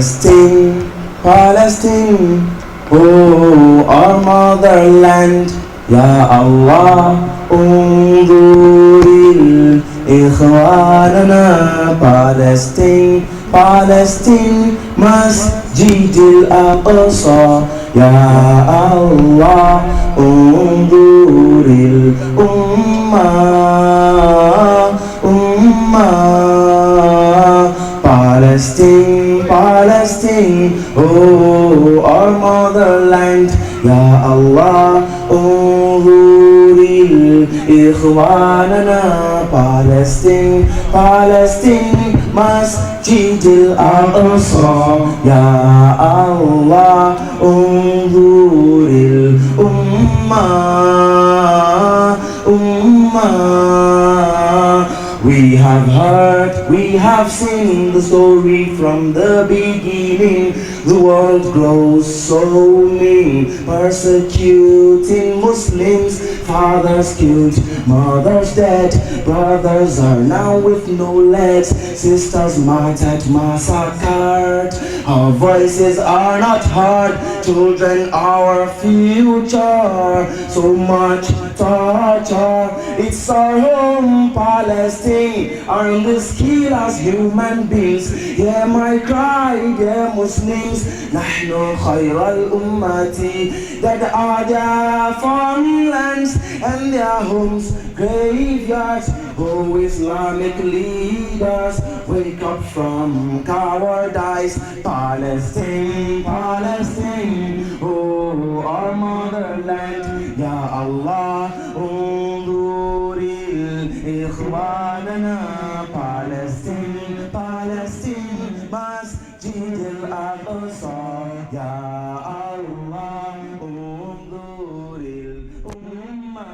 Palestine, Palestine, oh our motherland, Ya Allah, انظر إخواننا. Palestine, Palestine, مسجد الأقصى, Ya Allah, انظر الأمة. Palestine, Palestine, oh our motherland, Ya Allah, انظر إخواننا. Palestine, Palestine, مسجد الأقصى, Ya Allah, انظر الأمة. We have heard, we have seen the story from the beginning. The world grows so mean, persecuting Muslims. Fathers killed, mothers dead, brothers are now with no legs, sisters martyred, massacred. Our voices are not heard, children our future. So much torture, it's our home, Palestine. Aren't this kill as human beings? Hear my cry, dear Muslims. نحن خير الأمة. That are their farmlands and their homes, graveyards. Oh Islamic leaders, wake up from cowardice. Palestine, Palestine, oh our motherland, Ya Allah, انظر إخواننا. Palestine, Palestine, مسجد الأقصى, Ya Allah, انظر الأمة.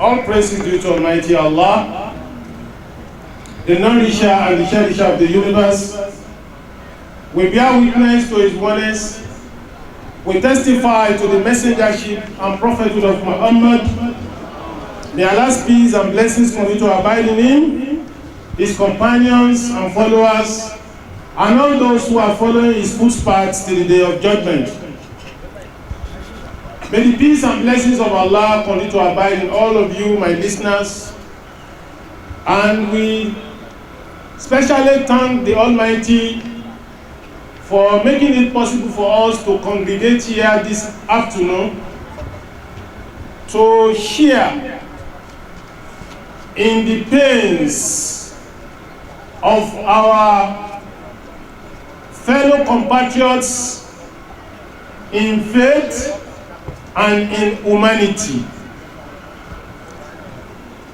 All praise is due to Almighty Allah, the nourisher and the cherisher of the universe. We bear witness to His oneness. We testify to the messengership and prophethood of Muhammad. May Allah's peace and blessings continue to abide in him, his companions and followers, and all those who are following his footsteps till the day of judgment. May the peace and blessings of Allah continue to abide in all of you, my listeners. And we especially thank the Almighty for making it possible for us to congregate here this afternoon to share in the pains of our fellow compatriots in faith and in humanity.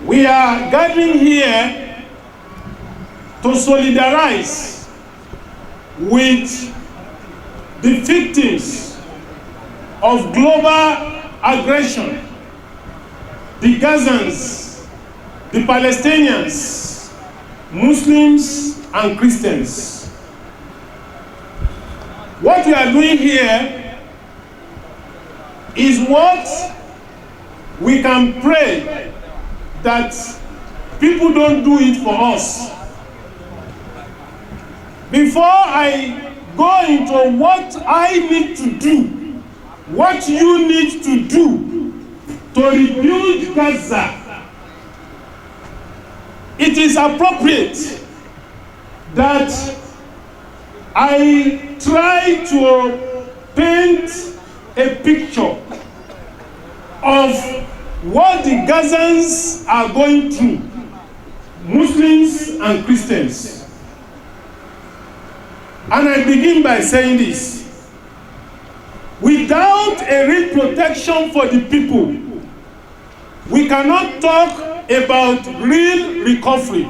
We are gathering here to solidarize with the victims of global aggression, the Gazans, the Palestinians, Muslims and Christians. What we are doing here is what we can pray that people don't do it for us. Before I go into what I need to do, what you need to do to rebuild Gaza, it is appropriate that I try to paint a picture of what the Gazans are going through, Muslims and Christians. And I begin by saying this: without a real protection for the people, we cannot talk about real recovery.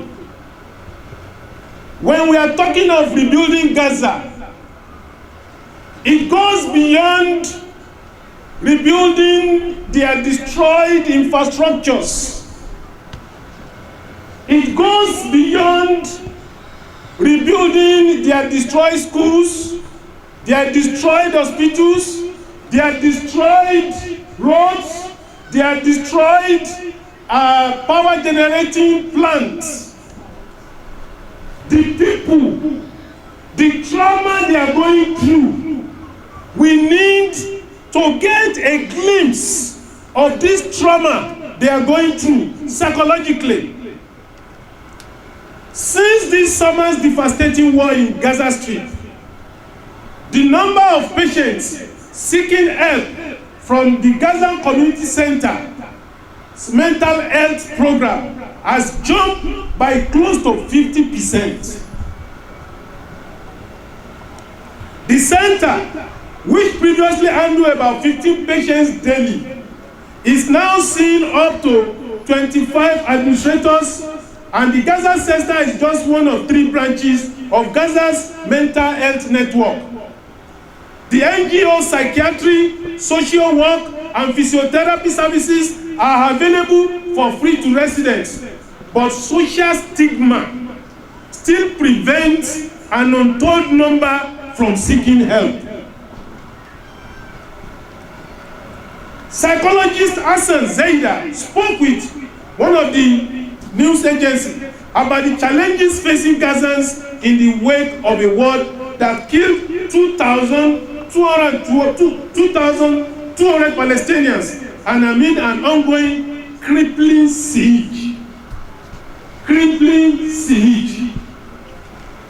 When we are talking of rebuilding Gaza, it goes beyond rebuilding their destroyed infrastructures. It goes beyond rebuilding their destroyed schools, their destroyed hospitals, their destroyed roads, their destroyed power generating plants. The people people the trauma they are going through. We need to get a glimpse of this trauma they are going through psychologically. Since this summer's devastating war in Gaza Strip, the number of patients seeking help from the Gaza Community Center mental health program has jumped by close to 50%. The center, which previously handled about 15 patients daily, is now seeing up to 25 administrators, and the Gaza Center is just one of 3 branches of Gaza's mental health network. The NGO psychiatry, social work, and physiotherapy services are available for free to residents, but social stigma still prevents an untold number from seeking help. Psychologist Hassan Zaida spoke with one of the news agencies about the challenges facing Gazans in the wake of a war that killed 2,200 Palestinians and amid an ongoing crippling siege.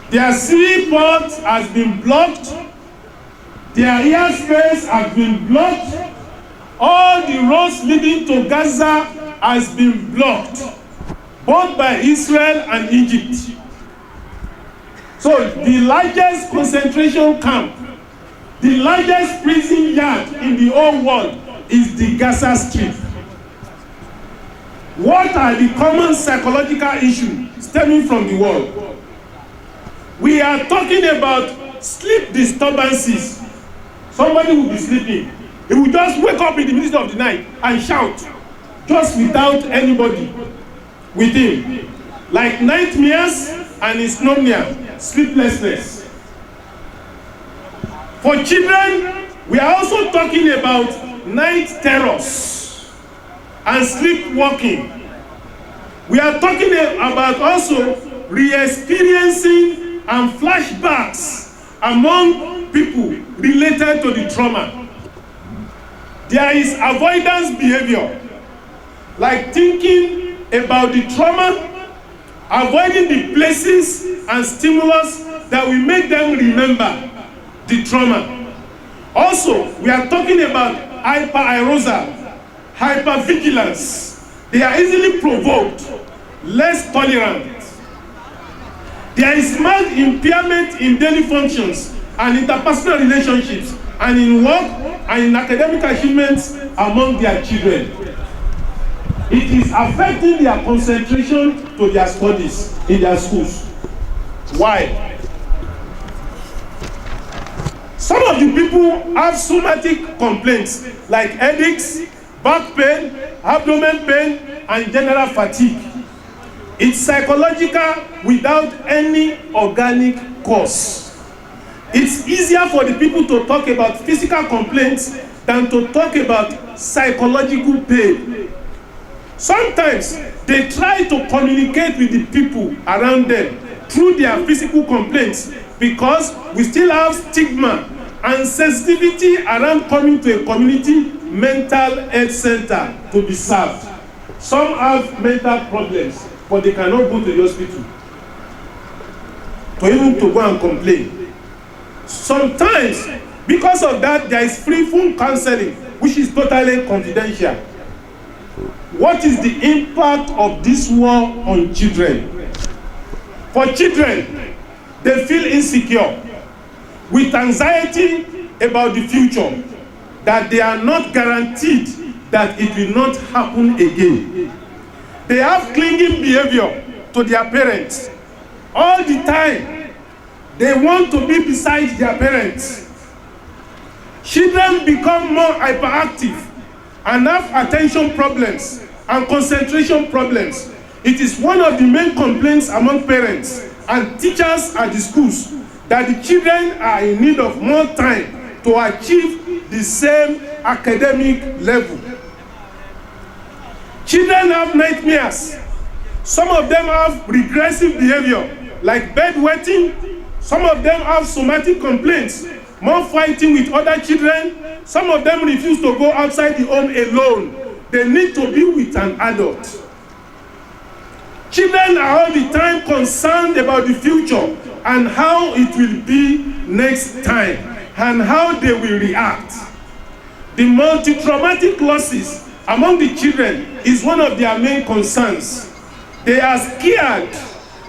Their seaport has been blocked, their airspace has been blocked, all the roads leading to Gaza has been blocked, both by Israel and Egypt. So the largest concentration camp, the largest prison yard in the whole world is the Gaza Strip. What are the common psychological issues stemming from the war? We are talking about sleep disturbances. Somebody will be sleeping. He will just wake up in the middle of the night and shout, just without anybody with him. Like nightmares and insomnia, sleeplessness. For children, we are also talking about night terrors and sleepwalking. We are talking about also re-experiencing and flashbacks among people related to the trauma. There is avoidance behavior, like thinking about the trauma, avoiding the places and stimulus that will make them remember the trauma. Also, we are talking about hyperarousal, hypervigilance. They are easily provoked, less tolerant. There is marked impairment in daily functions and interpersonal relationships, and in work and in academic achievements among their children. It is affecting their concentration to their studies in their schools. Why? Some of the people have somatic complaints like headaches, back pain, abdomen pain, and general fatigue. It's psychological without any organic cause. It's easier for the people to talk about physical complaints than to talk about psychological pain. Sometimes they try to communicate with the people around them through their physical complaints because we still have stigma and sensitivity around coming to a community mental health center to be served. Some have mental problems, but they cannot go to the hospital to even to go and complain. Sometimes, because of that, there is free phone counseling, which is totally confidential. What is the impact of this war on children? For children, they feel insecure, with anxiety about the future, that they are not guaranteed that it will not happen again. They have clinging behavior to their parents. All the time, they want to be beside their parents. Children become more hyperactive and have attention problems and concentration problems. It is one of the main complaints among parents and teachers at the schools that the children are in need of more time to achieve the same academic level. Children have nightmares. Some of them have regressive behavior like bedwetting. Some of them have somatic complaints, more fighting with other children. Some of them refuse to go outside the home alone. They need to be with an adult. Children are all the time concerned about the future and how it will be next time and how they will react. The multi-traumatic losses among the children is one of their main concerns. They are scared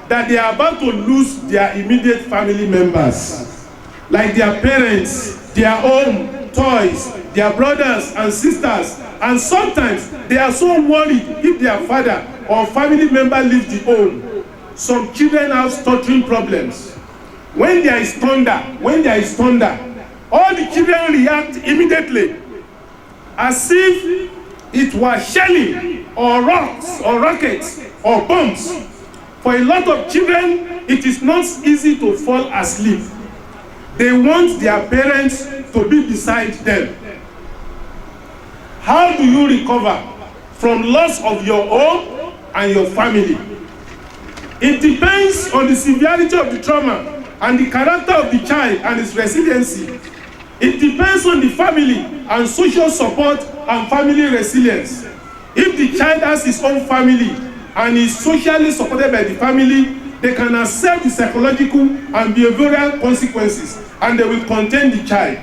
that they are about to lose their immediate family members, like their parents, their home, toys, their brothers and sisters, and sometimes they are so worried if their father or family member leaves the home. Some children have stuttering problems. When there is thunder, all the children react immediately as if it was shelling or rocks or rockets or bombs. For a lot of children, it is not easy to fall asleep. They want their parents to be beside them. How do you recover from loss of your home and your family? It depends on the severity of the trauma and the character of the child and its resiliency. It depends on the family and social support and family resilience. If the child has his own family and is socially supported by the family, they can accept the psychological and behavioral consequences and they will contain the child.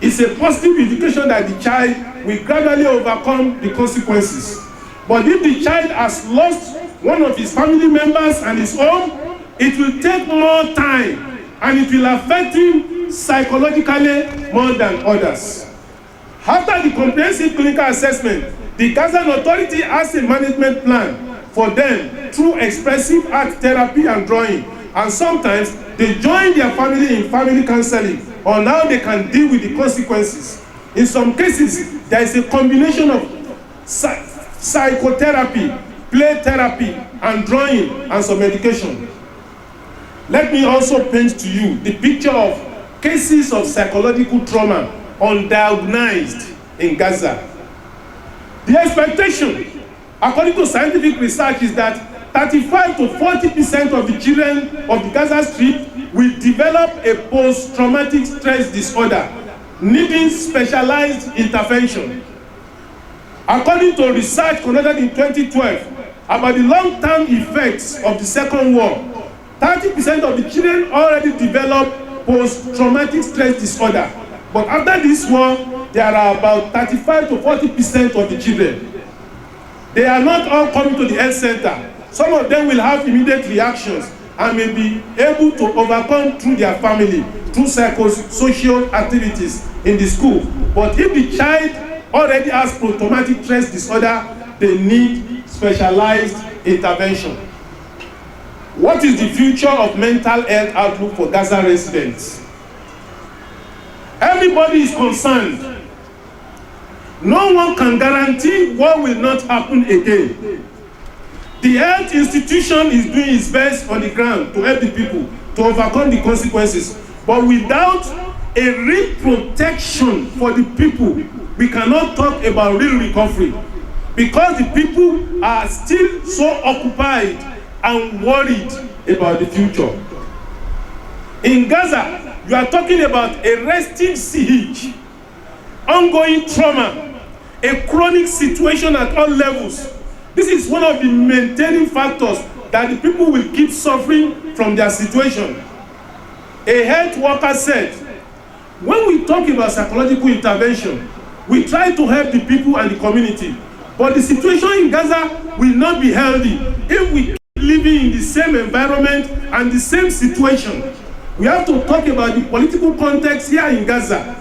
It's a positive indication that the child will gradually overcome the consequences. But if the child has lost one of his family members and his home, it will take more time and it will affect him psychologically more than others. After the comprehensive clinical assessment, the Gaza Authority has a management plan for them through expressive art therapy and drawing, and sometimes they join their family in family counseling on how they can deal with the consequences. In some cases, there is a combination of psychotherapy, play therapy, and drawing, and some medication. Let me also paint to you the picture of cases of psychological trauma undiagnosed in Gaza. The expectation, according to scientific research, is that 35 to 40% of the children of the Gaza Strip will develop a post-traumatic stress disorder, needing specialized intervention. According to research conducted in 2012 about the long-term effects of the Second War, 30% of the children already develop post-traumatic stress disorder. But after this war, there are about 35 to 40% of the children. They are not all coming to the health center. Some of them will have immediate reactions and may be able to overcome through their family, through psychosocial activities in the school. But if the child already has post-traumatic stress disorder, they need specialized intervention. What is the future of mental health outlook for Gaza residents? Everybody is concerned. No one can guarantee what will not happen again. The health institution is doing its best on the ground to help the people to overcome the consequences. But without a real protection for the people, we cannot talk about real recovery. Because the people are still so occupied and worried about the future. In Gaza, you are talking about a resting siege, ongoing trauma, a chronic situation at all levels. This is one of the maintaining factors that the people will keep suffering from their situation. A health worker said, when we talk about psychological intervention, we try to help the people and the community. But the situation in Gaza will not be healthy if we keep living in the same environment and the same situation. We have to talk about the political context here in Gaza.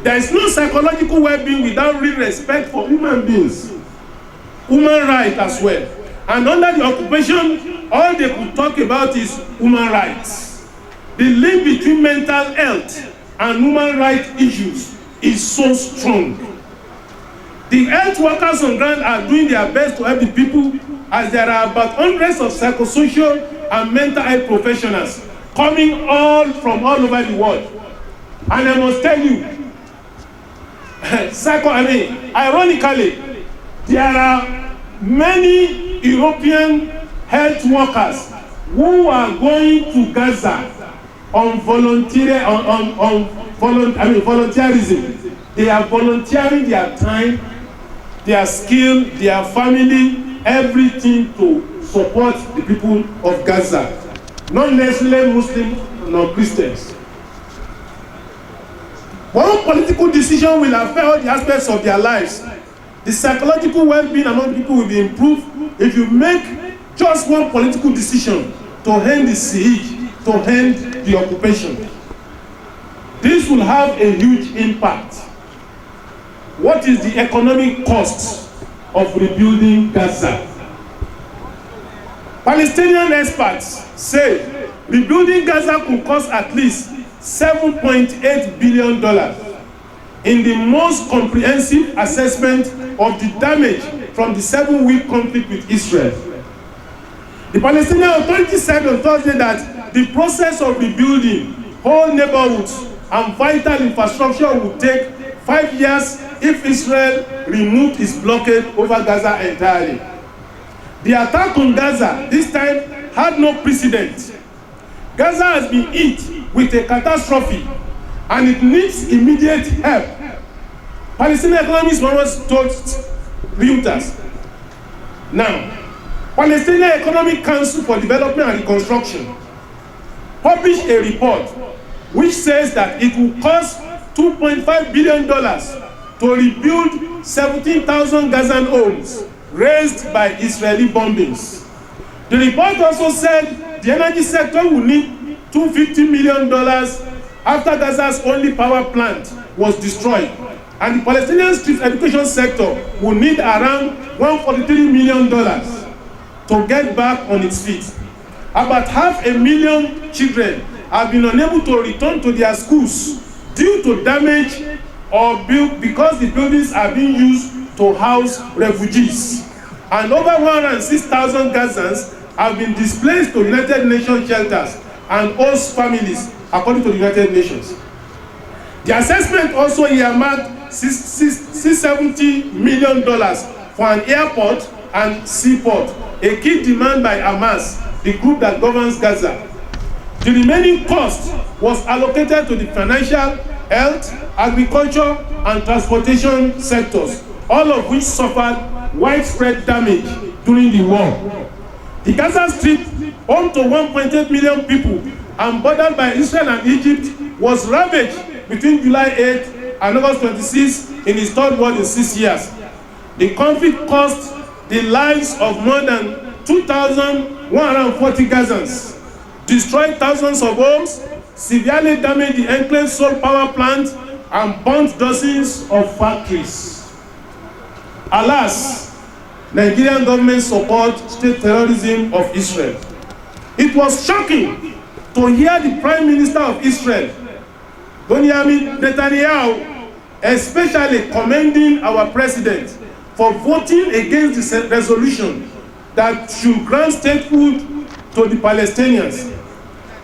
There is no psychological well-being without real respect for human beings, human rights as well. And under the occupation, all they could talk about is human rights. The link between mental health and human rights issues is so strong. The health workers on ground are doing their best to help the people, as there are about hundreds of psychosocial and mental health professionals coming from all over the world. And I must tell you, ironically, there are many European health workers who are going to Gaza on volunteerism. They are volunteering their time, their skill, their family, everything to support the people of Gaza, not necessarily Muslims nor Christians. One political decision will affect all the aspects of their lives. The psychological well-being among people will be improved if you make just one political decision to end the siege, to end the occupation. This will have a huge impact. What is the economic cost of rebuilding Gaza? Palestinian experts say rebuilding Gaza could cost at least $7.8 billion in the most comprehensive assessment of the damage from the 7-week conflict with Israel. The Palestinian Authority said on Thursday that the process of rebuilding whole neighborhoods and vital infrastructure would take 5 years if Israel removed its blockade over Gaza entirely. The attack on Gaza this time had no precedent. Gaza has been hit with a catastrophe and it needs immediate help. Palestinian economists once told Reuters. Now, Palestinian Economic Council for Development and Reconstruction published a report which says that it will cost $2.5 billion to rebuild 17,000 Gazan homes razed by Israeli bombings. The report also said the energy sector will need $250 million after Gaza's only power plant was destroyed, and the Palestinian street education sector will need around $143 million to get back on its feet. About 500,000 children have been unable to return to their schools due to damage or because the buildings are being used to house refugees. And over 106,000 Gazans have been displaced to United Nations shelters and host families, according to the United Nations. The assessment also earmarked $670 million for an airport and seaport, a key demand by Hamas, the group that governs Gaza. The remaining cost was allocated to the financial, health, agriculture, and transportation sectors, all of which suffered widespread damage during the war. The Gaza Strip, home to 1.8 million people and bordered by Israel and Egypt, was ravaged between July 8 and August 26 in its third war in 6 years. The conflict cost the lives of more than 2,140 Gazans, destroyed thousands of homes, severely damaged the enclave's sole power plant, and burnt dozens of factories. Alas, Nigerian government support state terrorism of Israel. It was shocking to hear the Prime Minister of Israel, Benjamin Netanyahu, especially commending our president for voting against the resolution that should grant statehood to the Palestinians.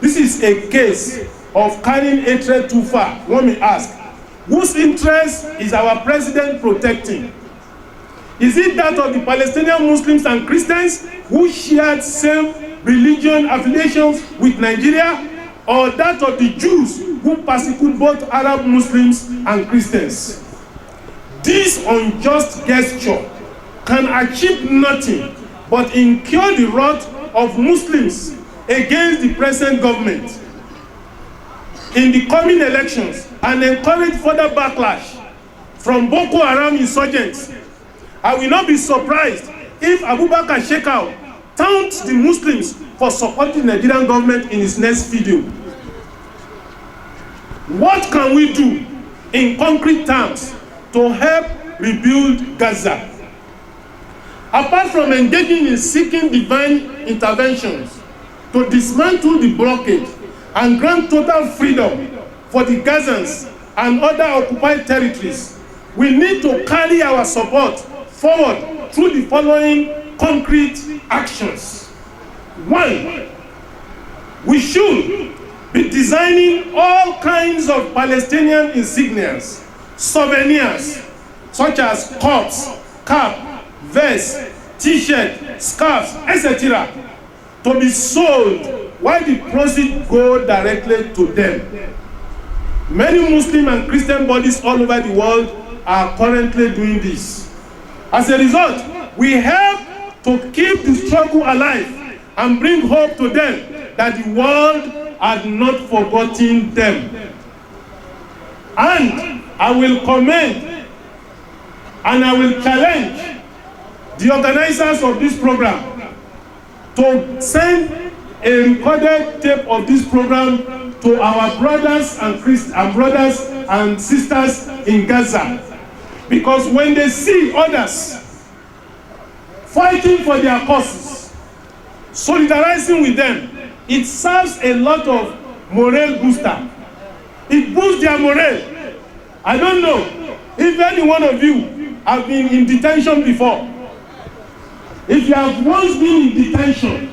This is a case of carrying hatred too far, one may ask. Whose interest is our president protecting? Is it that of the Palestinian Muslims and Christians who shared same religion affiliations with Nigeria, or that of the Jews who persecute both Arab Muslims and Christians? This unjust gesture can achieve nothing but incur the wrath of Muslims against the present government in the coming elections and encourage further backlash from Boko Haram insurgents. I will not be surprised if Abubakar Shekau taunts the Muslims for supporting the Nigerian government in his next video. What can we do in concrete terms to help rebuild Gaza? Apart from engaging in seeking divine interventions to dismantle the blockade and grant total freedom for the Gazans and other occupied territories, we need to carry our support forward through the following concrete actions. 1, we should be designing all kinds of Palestinian insignias, souvenirs, such as cups, cap, vest, t-shirt, scarves, etc., to be sold, while the proceeds go directly to them. Many Muslim and Christian bodies all over the world are currently doing this. As a result, we help to keep the struggle alive and bring hope to them that the world had not forgotten them. And I will commend and I will challenge the organizers of this program to send a recorded tape of this program to our brothers and sisters in Gaza. Because when they see others fighting for their causes, solidarizing with them, it serves a lot of morale booster. It boosts their morale. I don't know if any one of you have been in detention before. If you have once been in detention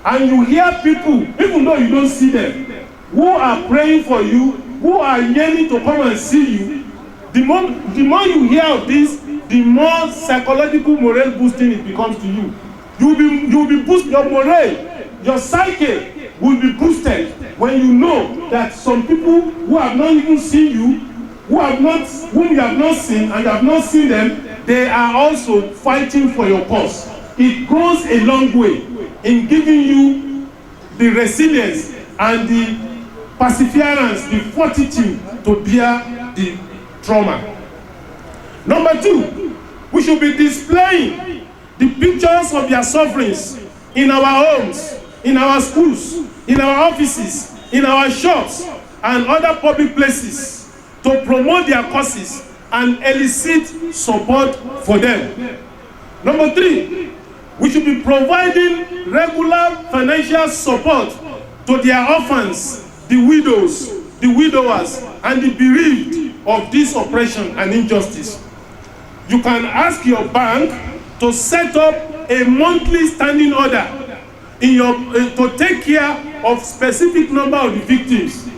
and you hear people, even though you don't see them, who are praying for you, who are yearning to come and see you, the more you hear of this, the more psychological morale boosting it becomes to you. You'll be boosted, your morale, your psyche will be boosted when you know that some people who have not even seen you, whom you have not seen and have not seen them, they are also fighting for your cause. It goes a long way in giving you the resilience and the perseverance, the fortitude to bear the trauma. Number two, we should be displaying the pictures of their sufferings in our homes, in our schools, in our offices, in our shops, and other public places to promote their causes and elicit support for them. Number three, we should be providing regular financial support to their orphans, the widows, the widowers, and the bereaved of this oppression and injustice. You can ask your bank to set up a monthly standing order to take care of specific number of the victims.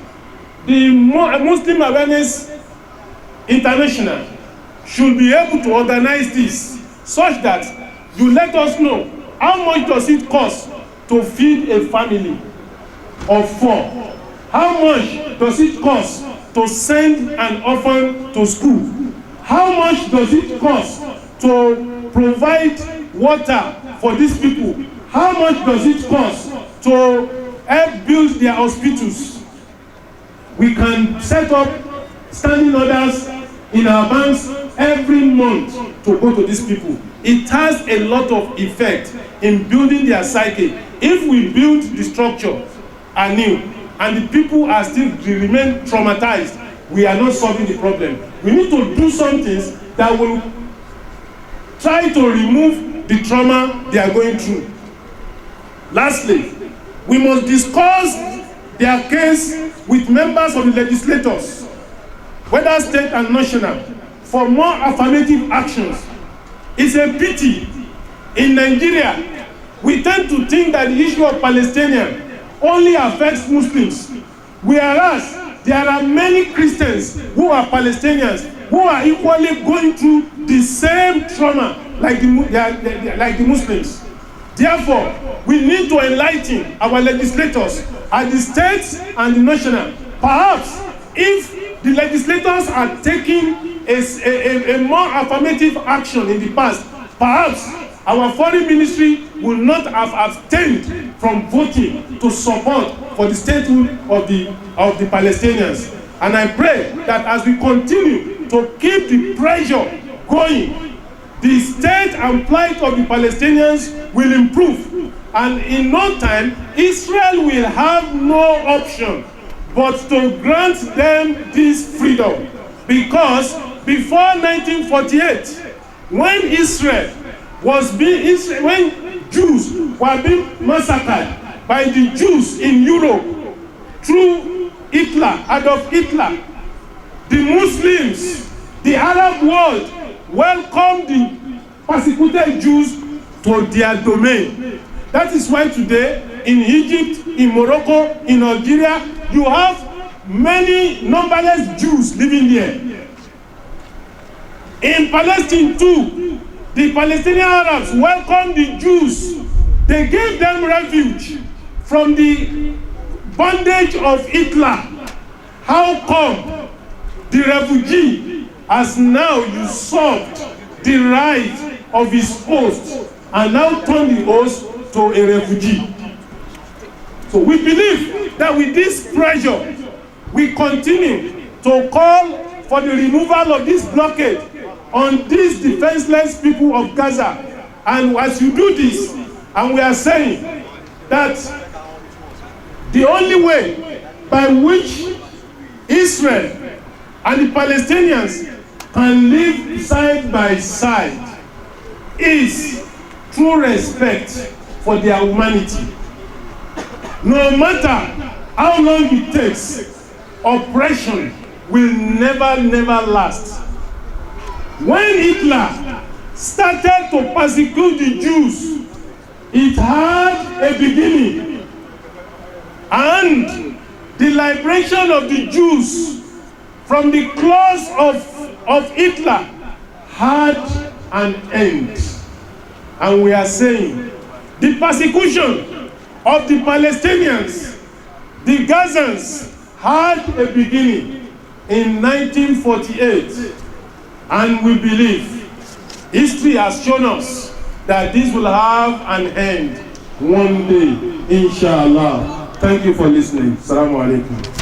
The Muslim Awareness International should be able to organize this such that you let us know how much does it cost to feed a family of 4. How much does it cost to send an orphan to school? How much does it cost to provide water for these people? How much does it cost to help build their hospitals? We can set up standing orders in our banks every month to go to these people. It has a lot of effect in building their psyche. If we build the structure anew and the people are still remain traumatized, we are not solving the problem. We need to do some things that will try to remove the trauma they are going through. Lastly, we must discuss their case with members of the legislators, whether state and national, for more affirmative actions. It's a pity in Nigeria we tend to think that the issue of Palestinians only affects Muslims, whereas there are many Christians who are Palestinians who are equally going through the same trauma like the Muslims. Therefore, we need to enlighten our legislators at the state and the national. Perhaps if the legislators are taking a more affirmative action in the past, perhaps our foreign ministry will not have abstained from voting to support for the statehood of the Palestinians. And I pray that as we continue to keep the pressure going, the state and plight of the Palestinians will improve. And in no time, Israel will have no option but to grant them this freedom. Because before 1948, when Jews were being massacred by the Jews in Europe through Adolf Hitler, the Muslims, the Arab world welcomed the persecuted Jews to their domain. That is why today in Egypt, in Morocco, in Algeria, you have many numberless Jews living there. In Palestine too, the Palestinian Arabs welcomed the Jews They gave them refuge from the bondage of Hitler. How come the refugee has now usurped the right of his host and now turned the host to a refugee? So we believe that with this pressure, we continue to call for the removal of this blockade on these defenseless people of Gaza. And as you do this, and we are saying that the only way by which Israel and the Palestinians can live side by side is through respect for their humanity. No matter how long it takes, oppression will never last. When Hitler started to persecute the Jews, it had a beginning, and the liberation of the Jews from the claws of Hitler had an end. And we are saying the persecution of the Palestinians, the Gazans, had a beginning in 1948, and we believe history has shown us that this will have an end one day, inshallah. Thank you for listening. Assalamu alaikum.